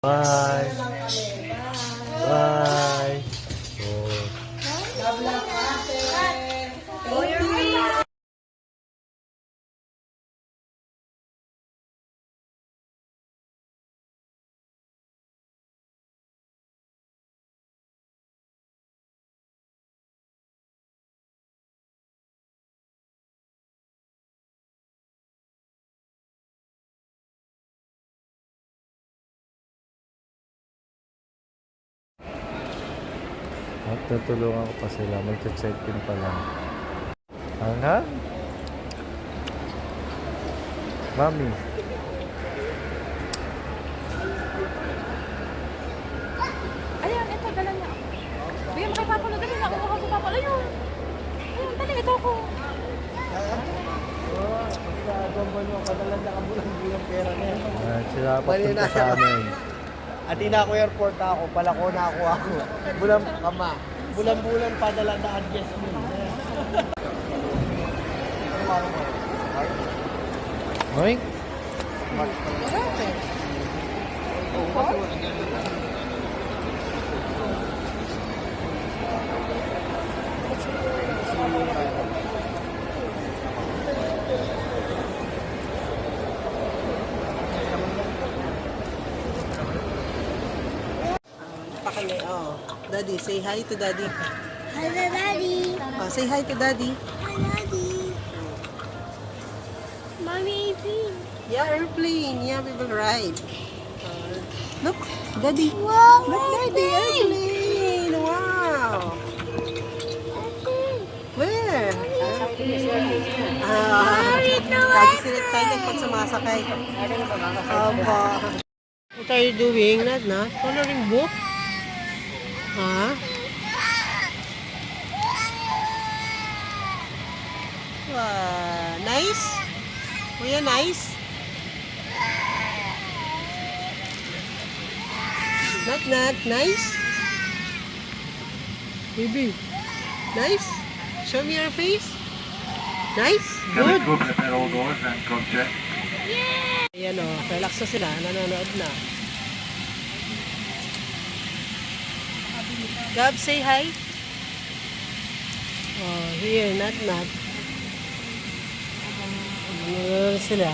Bye. Bye. Oh. At tutulungan ko pa sila. Mag-check-in pa lang. Hanggang? Mami. Ayan, ito, dala niya. Bigyan mo kay Papa na dali. Nakuha ko si Papa. Ayun. Ayun, dali, ito ako. Sila papunta sa amin. Atina ako airport ako, palako na ako. Bulang kama. Bulan-bulan padala na adjustment. Oink. Pakali, oh. Daddy, say hi to Daddy. Hi, Daddy. Oh, say hi to Daddy. Hi, Daddy. Mommy, please. Yeah, airplane. Yeah, we will ride. Look, Daddy. Wow, Look, Daddy, airplane. Wow. Where? Lagi sila excited pag sumasakay. What are you doing, Nadna? Coloring book? Ha? Wow, nice? Kuya, nice? Not, nice? Baby, nice? Show me your face. Nice? Can we Good. go to the pedal doors and go check? Ayan o, relax na sila. Nanonood na. Gab, say hi. Oh, here, not. Nanonood sila.